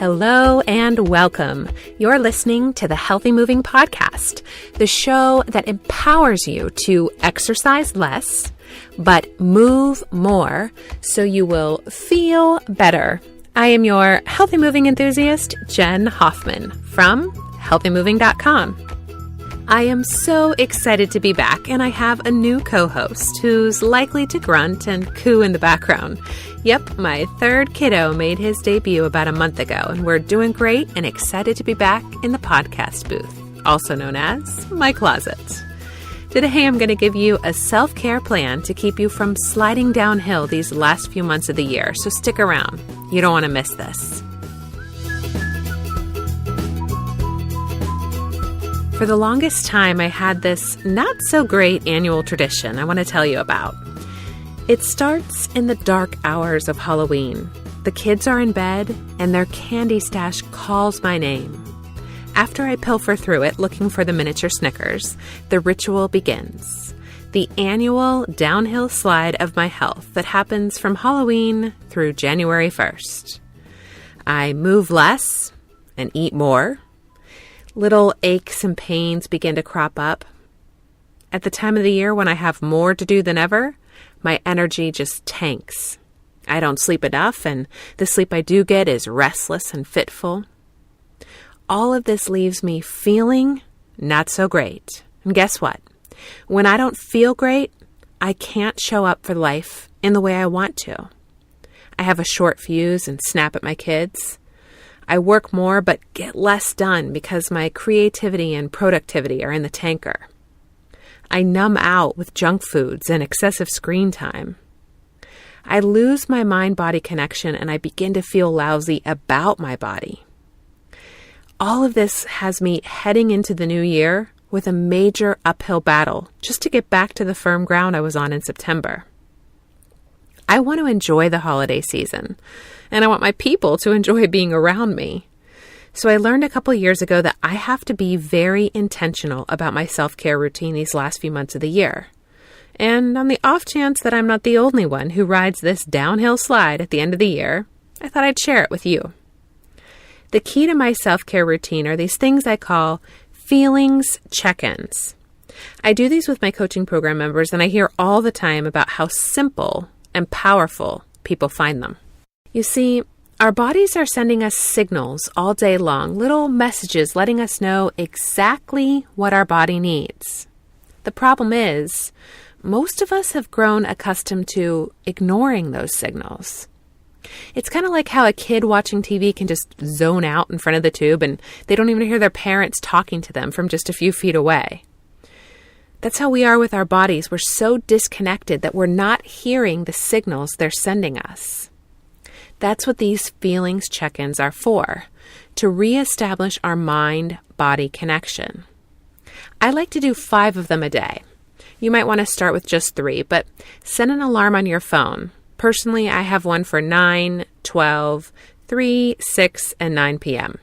Hello and welcome. You're listening to the Healthy Moving Podcast, the show that empowers you to exercise less, but move more so you will feel better. I am your healthy moving enthusiast, Jen Hoffman from healthymoving.com. I am so excited to be back, and I have a new co-host who's likely to grunt and coo in the background. Yep, my third kiddo made his debut about a month ago, and we're doing great and excited to be back in the podcast booth, also known as my closet. Today, I'm going to give you a self-care plan to keep you from sliding downhill these last few months of the year, so stick around. You don't want to miss this. For the longest time, I had this not-so-great annual tradition I want to tell you about. It starts in the dark hours of Halloween. The kids are in bed, and their candy stash calls my name. After I pilfer through it looking for the miniature Snickers, the ritual begins. The annual downhill slide of my health that happens from Halloween through January 1st. I move less and eat more. Little aches and pains begin to crop up. At the time of the year when I have more to do than ever, my energy just tanks. I don't sleep enough, and the sleep I do get is restless and fitful. All of this leaves me feeling not so great. And guess what? When I don't feel great, I can't show up for life in the way I want to. I have a short fuse and snap at my kids. I work more but get less done because my creativity and productivity are in the tanker. I numb out with junk foods and excessive screen time. I lose my mind-body connection and I begin to feel lousy about my body. All of this has me heading into the new year with a major uphill battle just to get back to the firm ground I was on in September. I want to enjoy the holiday season, and I want my people to enjoy being around me. So I learned a couple years ago that I have to be very intentional about my self-care routine these last few months of the year. And on the off chance that I'm not the only one who rides this downhill slide at the end of the year, I thought I'd share it with you. The key to my self-care routine are these things I call feelings check-ins. I do these with my coaching program members, and I hear all the time about how simple and powerful people find them. You see, our bodies are sending us signals all day long, little messages letting us know exactly what our body needs. The problem is, most of us have grown accustomed to ignoring those signals. It's kind of like how a kid watching TV can just zone out in front of the tube and they don't even hear their parents talking to them from just a few feet away. That's how we are with our bodies. We're so disconnected that we're not hearing the signals they're sending us. That's what these feelings check-ins are for, to reestablish our mind-body connection. I like to do 5 of them a day. You might want to start with just 3, but set an alarm on your phone. Personally, I have one for 9, 12, 3, 6, and 9 p.m.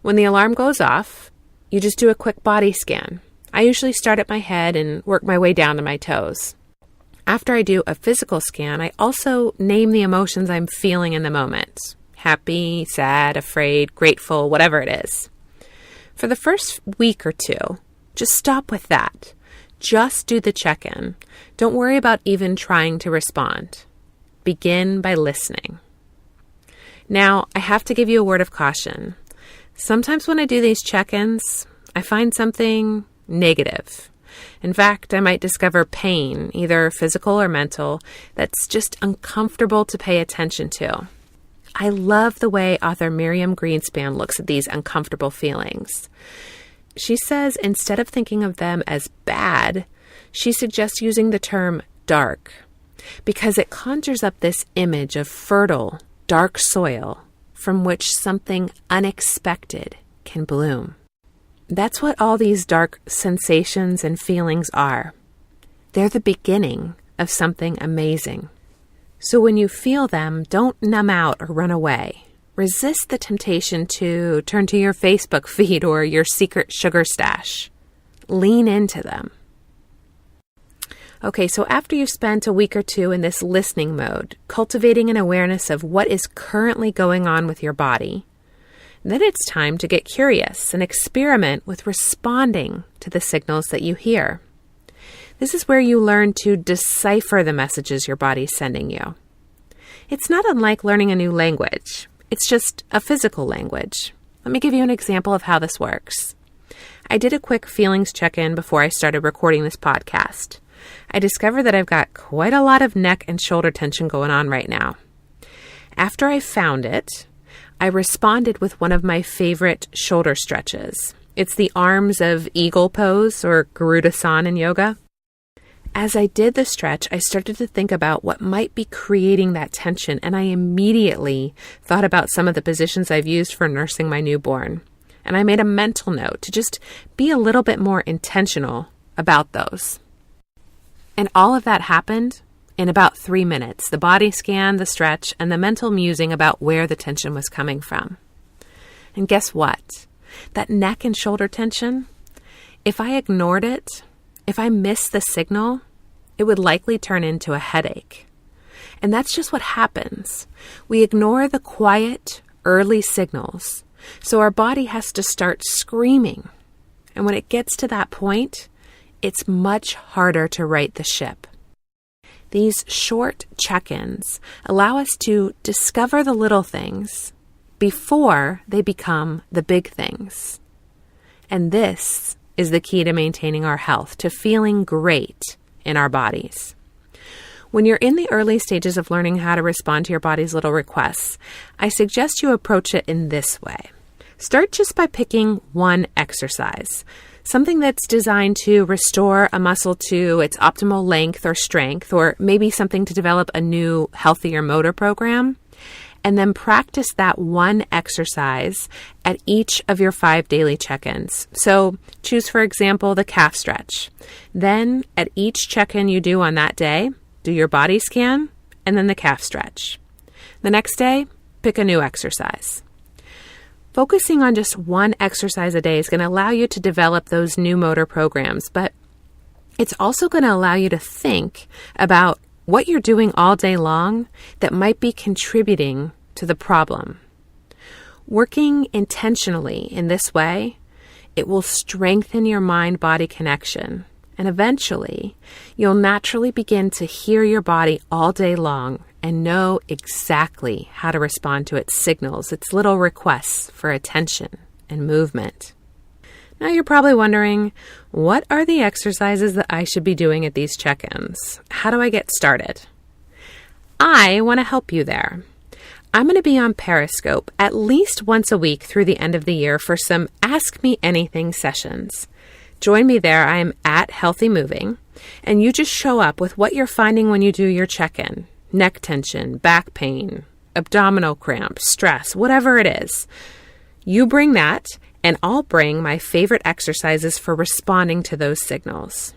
When the alarm goes off, you just do a quick body scan. I usually start at my head and work my way down to my toes. After I do a physical scan, I also name the emotions I'm feeling in the moment. Happy, sad, afraid, grateful, whatever it is. For the first week or 2, just stop with that. Just do the check-in. Don't worry about even trying to respond. Begin by listening. Now, I have to give you a word of caution. Sometimes when I do these check-ins, I find something negative. In fact, I might discover pain, either physical or mental, that's just uncomfortable to pay attention to. I love the way author Miriam Greenspan looks at these uncomfortable feelings. She says instead of thinking of them as bad, she suggests using the term dark, because it conjures up this image of fertile, dark soil from which something unexpected can bloom. That's what all these dark sensations and feelings are. They're the beginning of something amazing. So when you feel them, don't numb out or run away. Resist the temptation to turn to your Facebook feed or your secret sugar stash. Lean into them. Okay, so after you've spent a week or 2 in this listening mode, cultivating an awareness of what is currently going on with your body, Then it's time to get curious and experiment with responding to the signals that you hear. This is where you learn to decipher the messages your body's sending you. It's not unlike learning a new language. It's just a physical language. Let me give you an example of how this works. I did a quick feelings check-in before I started recording this podcast. I discovered that I've got quite a lot of neck and shoulder tension going on right now. After I found it, I responded with one of my favorite shoulder stretches. It's the arms of eagle pose, or Garudasana in yoga. As I did the stretch, I started to think about what might be creating that tension, and I immediately thought about some of the positions I've used for nursing my newborn. And I made a mental note to just be a little bit more intentional about those. And all of that happened in about 3 minutes. The body scan, the stretch, and the mental musing about where the tension was coming from. And guess what? That neck and shoulder tension, if I ignored it, if I missed the signal, it would likely turn into a headache. And that's just what happens. We ignore the quiet, early signals, so our body has to start screaming. And when it gets to that point, it's much harder to right the ship. These short check-ins allow us to discover the little things before they become the big things. And this is the key to maintaining our health, to feeling great in our bodies. When you're in the early stages of learning how to respond to your body's little requests, I suggest you approach it in this way. Start just by picking one exercise, something that's designed to restore a muscle to its optimal length or strength, or maybe something to develop a new, healthier motor program. And then practice that one exercise at each of your 5 daily check-ins. So choose, for example, the calf stretch. Then at each check-in you do on that day, do your body scan and then the calf stretch. The next day, pick a new exercise. Focusing on just one exercise a day is going to allow you to develop those new motor programs, but it's also going to allow you to think about what you're doing all day long that might be contributing to the problem. Working intentionally in this way, it will strengthen your mind-body connection, and eventually you'll naturally begin to hear your body all day long and know exactly how to respond to its signals, its little requests for attention and movement. Now you're probably wondering, what are the exercises that I should be doing at these check-ins? How do I get started? I want to help you there. I'm going to be on Periscope at least once a week through the end of the year for some Ask Me Anything sessions. Join me there. I'm at Healthy Moving, and you just show up with what you're finding when you do your check-in. Neck tension, back pain, abdominal cramps, stress, whatever it is. You bring that, and I'll bring my favorite exercises for responding to those signals.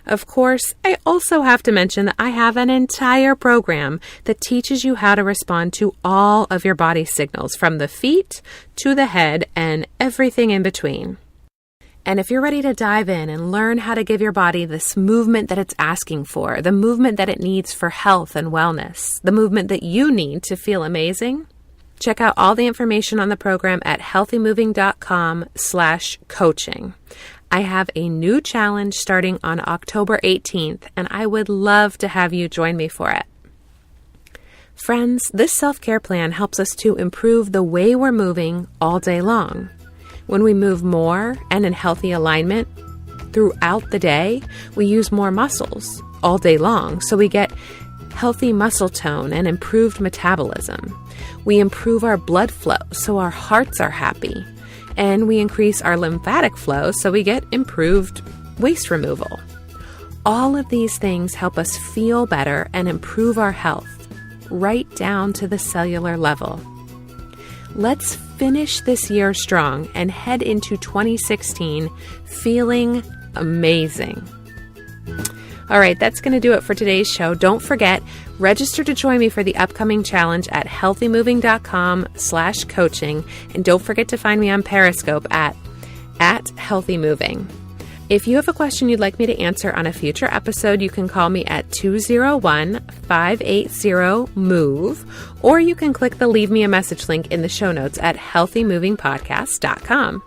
Of course, I also have to mention that I have an entire program that teaches you how to respond to all of your body signals, from the feet to the head and everything in between. And if you're ready to dive in and learn how to give your body this movement that it's asking for, the movement that it needs for health and wellness, the movement that you need to feel amazing, check out all the information on the program at healthymoving.com/coaching. I have a new challenge starting on October 18th, and I would love to have you join me for it. Friends, this self-care plan helps us to improve the way we're moving all day long. When we move more and in healthy alignment throughout the day, we use more muscles all day long, so we get healthy muscle tone and improved metabolism. We improve our blood flow, so our hearts are happy. And we increase our lymphatic flow, so we get improved waste removal. All of these things help us feel better and improve our health, right down to the cellular level. Let's finish this year strong and head into 2016 feeling amazing. All right, that's going to do it for today's show. Don't forget, register to join me for the upcoming challenge at healthymoving.com/coaching. And don't forget to find me on Periscope at Healthy Moving. If you have a question you'd like me to answer on a future episode, you can call me at 201-580-MOVE, or you can click the Leave Me a Message link in the show notes at healthymovingpodcast.com.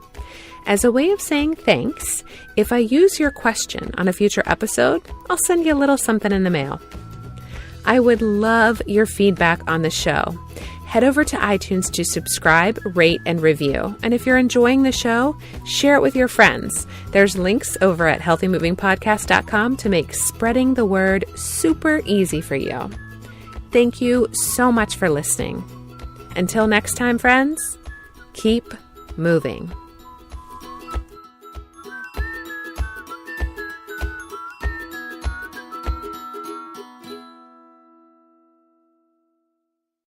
As a way of saying thanks, if I use your question on a future episode, I'll send you a little something in the mail. I would love your feedback on the show. Head over to iTunes to subscribe, rate, and review. And if you're enjoying the show, share it with your friends. There's links over at healthymovingpodcast.com to make spreading the word super easy for you. Thank you so much for listening. Until next time, friends, keep moving.